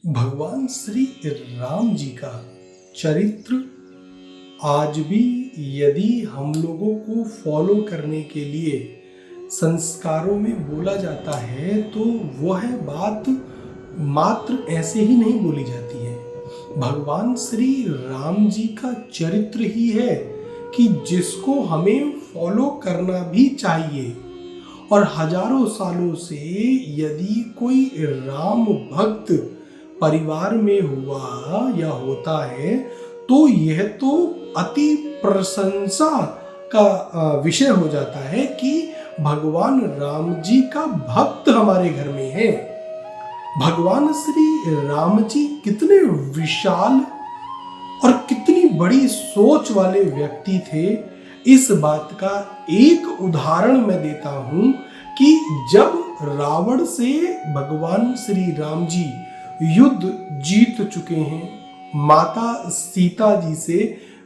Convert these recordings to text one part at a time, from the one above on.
भगवान श्री राम जी का चरित्र आज भी यदि हम लोगों को फॉलो करने के लिए संस्कारों में बोला जाता है तो वह बात मात्र ऐसे ही नहीं बोली जाती है। भगवान श्री राम जी का चरित्र ही है कि जिसको हमें फॉलो करना भी चाहिए। और हजारों सालों से यदि कोई राम भक्त परिवार में हुआ या होता है तो यह तो अति प्रशंसा का विषय हो जाता है कि भगवान राम जी का भक्त हमारे घर में है। भगवान श्री राम जी कितने विशाल और कितनी बड़ी सोच वाले व्यक्ति थे, इस बात का एक उदाहरण मैं देता हूं कि जब रावण से भगवान श्री राम जी युद्ध जीत चुके हैं, माता सीता जी से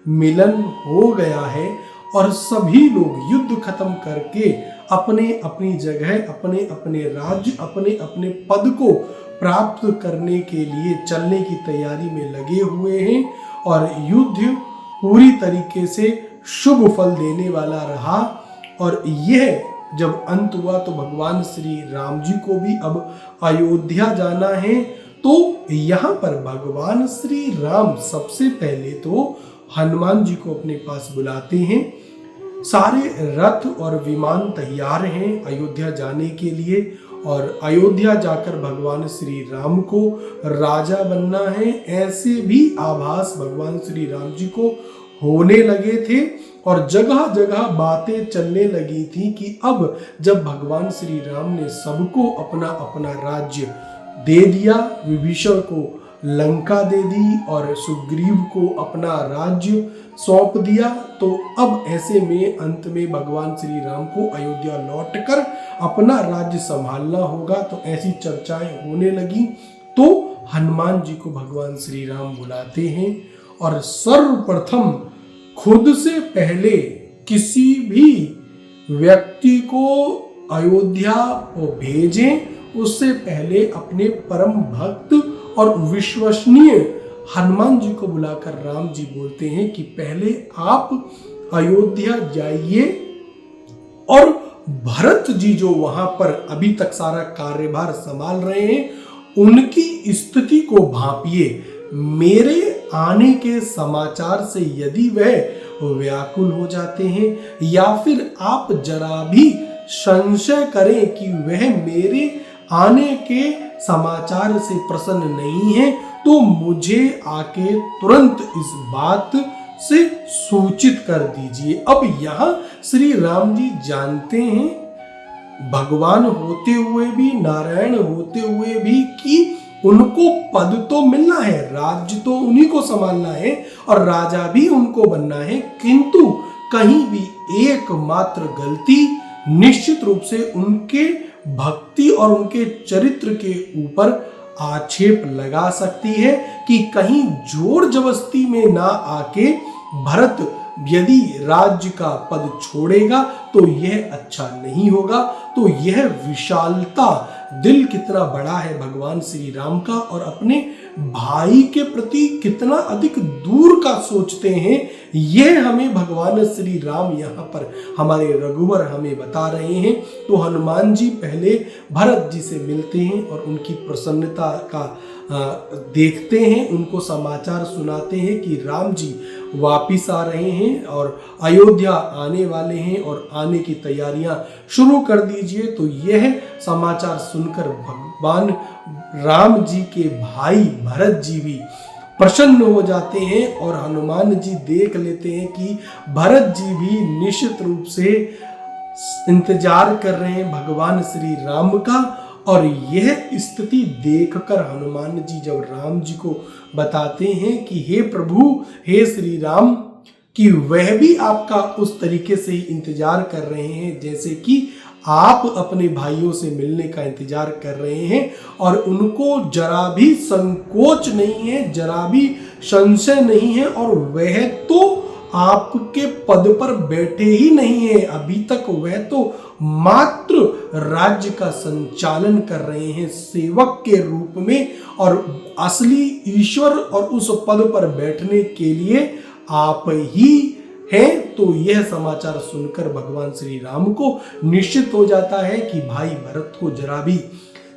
मिलन हो गया है और सभी लोग युद्ध खत्म करके अपने अपनी जगह, अपने अपने राज्य, अपने अपने पद को प्राप्त करने के लिए चलने की तैयारी में लगे हुए हैं और युद्ध पूरी तरीके से शुभ फल देने वाला रहा। और यह जब अंत हुआ तो भगवान श्री राम जी को भी अब अयोध्या जाना है। तो यहाँ पर भगवान श्री राम सबसे पहले तो हनुमान जी को अपने पास बुलाते हैं। सारे रथ और विमान तैयार हैं अयोध्या जाने के लिए और अयोध्या जाकर भगवान श्री राम को राजा बनना है, ऐसे भी आभास भगवान श्री राम जी को होने लगे थे। और जगह जगह बातें चलने लगी थी कि अब जब भगवान श्री राम ने सबको अपना अपना राज्य दे दिया, विभीषण को लंका दे दी और सुग्रीव को अपना राज्य सौंप दिया, तो अब ऐसे में अंत में भगवान श्री राम को अयोध्या लौटकर अपना राज्य संभालना होगा। तो ऐसी चर्चाएं होने लगी। तो हनुमान जी को भगवान श्री राम बुलाते हैं और सर्वप्रथम खुद से पहले किसी भी व्यक्ति को अयोध्या भेजें, उससे पहले अपने परम भक्त और विश्वसनीय हनुमान जी को बुलाकर राम जी बोलते हैं कि पहले आप अयोध्या जाइए और भरत जी जो वहां पर अभी तक सारा कार्यभार संभाल रहे हैं उनकी स्थिति को भांपिए। मेरे आने के समाचार से यदि वह व्याकुल हो जाते हैं या फिर आप जरा भी संशय करें कि वह मेरे आने के समाचार से प्रसन्न नहीं है तो मुझे आके तुरंत इस बात से सूचित कर दीजिए। अब यहाँ श्री राम जी जानते हैं भगवान होते हुए भी, नारायण होते हुए भी, कि उनको पद तो मिलना है, राज्य तो उन्हीं को संभालना है और राजा भी उनको बनना है, किंतु कहीं भी एकमात्र गलती निश्चित रूप से उनके भक्ति और उनके चरित्र के ऊपर आक्षेप लगा सकती है कि कहीं जोर जबरदस्ती में ना आके भरत यदि राज्य का पद छोड़ेगा तो यह अच्छा नहीं होगा। तो यह विशालता, दिल कितना बड़ा है भगवान श्री राम का और अपने भाई के प्रति कितना अधिक दूर का सोचते हैं, यह हमें भगवान श्री राम यहाँ पर हमारे रघुवर हमें बता रहे हैं। तो हनुमान जी पहले भरत जी से मिलते हैं और उनकी प्रसन्नता का देखते हैं, उनको समाचार सुनाते हैं कि राम जी वापिस आ रहे हैं और अयोध्या आने वाले हैं और आने की तैयारियां शुरू कर दीजिए। तो यह समाचार सुनकर भगवान राम जी के भाई भरत जी भी प्रसन्न हो जाते हैं और हनुमान जी देख लेते हैं कि भरत जी भी निश्चित रूप से इंतजार कर रहे हैं भगवान श्री राम का। और यह स्थिति देखकर हनुमान जी जब राम जी को बताते हैं कि हे प्रभु, हे श्री राम, कि वह भी आपका उस तरीके से ही इंतजार कर रहे हैं जैसे कि आप अपने भाइयों से मिलने का इंतजार कर रहे हैं और उनको जरा भी संकोच नहीं है, जरा भी संशय नहीं है और वह तो आपके पद पर बैठे ही नहीं है, अभी तक वह तो मात्र राज्य का संचालन कर रहे हैं सेवक के रूप में, और असली ईश्वर और उस पद पर बैठने के लिए आप ही हैं। तो यह समाचार सुनकर भगवान श्री राम को निश्चित हो जाता है कि भाई भरत को जरा भी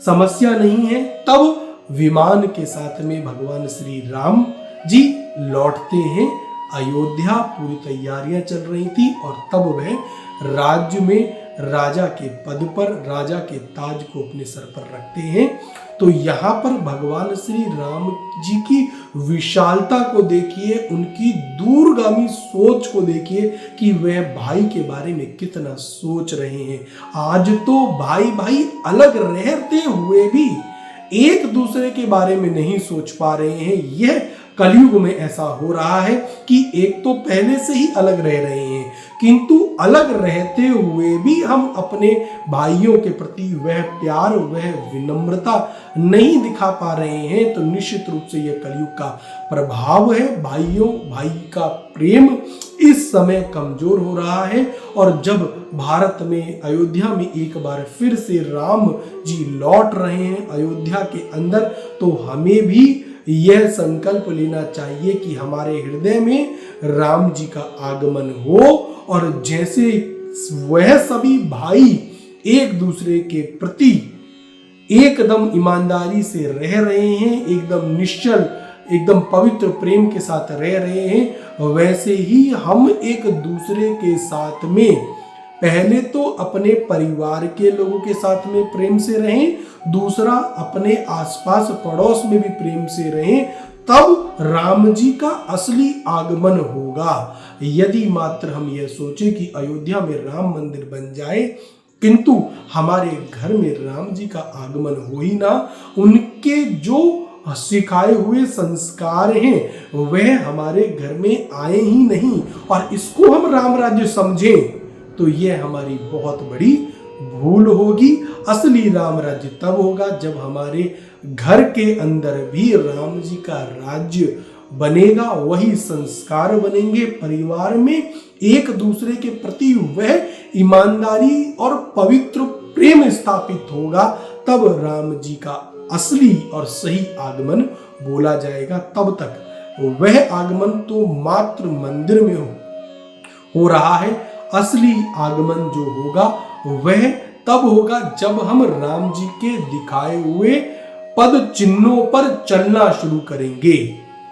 समस्या नहीं है। तब विमान के साथ में भगवान श्री राम जी लौटते हैं अयोध्या। पूरी तैयारियां चल रही थी और तब वह राज्य में राजा के पद पर, राजा के ताज को अपने सर पर रखते हैं। तो यहाँ पर भगवान श्री राम जी की विशालता को देखिए, उनकी दूरगामी सोच को देखिए कि वह भाई के बारे में कितना सोच रहे हैं। आज तो भाई भाई अलग रहते हुए भी एक दूसरे के बारे में नहीं सोच पा रहे हैं। यह कलयुग में ऐसा हो रहा है कि एक तो पहले से ही अलग रह रहे हैं, किंतु अलग रहते हुए भी हम अपने भाइयों के प्रति वह प्यार, वह विनम्रता नहीं दिखा पा रहे हैं। तो निश्चित रूप से यह कलयुग का प्रभाव है। भाई का प्रेम इस समय कमजोर हो रहा है। और जब भारत में, अयोध्या में एक बार फिर से राम जी लौट रहे हैं अयोध्या के अंदर, तो हमें भी यह संकल्प लेना चाहिए कि हमारे हृदय में राम जी का आगमन हो, और जैसे वह सभी भाई एक दूसरे के प्रति एकदम ईमानदारी से रह रहे हैं, एकदम निश्चल, एकदम पवित्र प्रेम के साथ रह रहे हैं, वैसे ही हम एक दूसरे के साथ में पहले तो अपने परिवार के लोगों के साथ में प्रेम से रहें, दूसरा अपने आसपास पड़ोस में भी प्रेम से रहें, तब राम जी का असली आगमन होगा। यदि मात्र हम यह सोचें कि अयोध्या में राम मंदिर बन जाए किंतु हमारे घर में राम जी का आगमन हो ही ना, उनके जो सिखाए हुए संस्कार हैं वह हमारे घर में आए ही नहीं, और इसको हम राम राज्य समझें तो यह हमारी बहुत बड़ी भूल होगी। असली राम राज्य तब होगा जब हमारे घर के अंदर भी राम जी का राज्य बनेगा, वही संस्कार बनेंगे, परिवार में एक दूसरे के प्रति वह ईमानदारी और पवित्र प्रेम स्थापित होगा, तब राम जी का असली और सही आगमन बोला जाएगा। तब तक वह आगमन तो मात्र मंदिर में हो रहा है। असली आगमन जो होगा वह तब होगा जब हम राम जी के दिखाए हुए पद चिन्हों पर चलना शुरू करेंगे।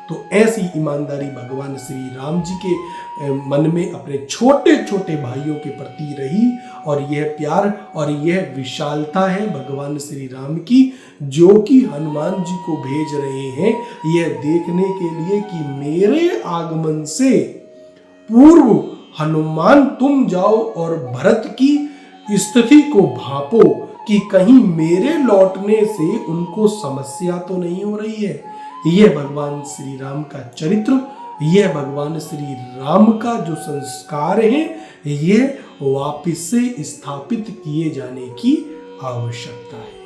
तो ऐसी ईमानदारी भगवान श्री राम जी के मन में अपने छोटे छोटे भाइयों के प्रति रही, और यह प्यार और यह विशालता है भगवान श्री राम की, जो कि हनुमान जी को भेज रहे हैं यह देखने के लिए कि मेरे आगमन से पूर्व हनुमान तुम जाओ और भरत की स्थिति को भांपो कि कहीं मेरे लौटने से उनको समस्या तो नहीं हो रही है। यह भगवान श्री राम का चरित्र, यह भगवान श्री राम का जो संस्कार है, यह वापिस से स्थापित किए जाने की आवश्यकता है।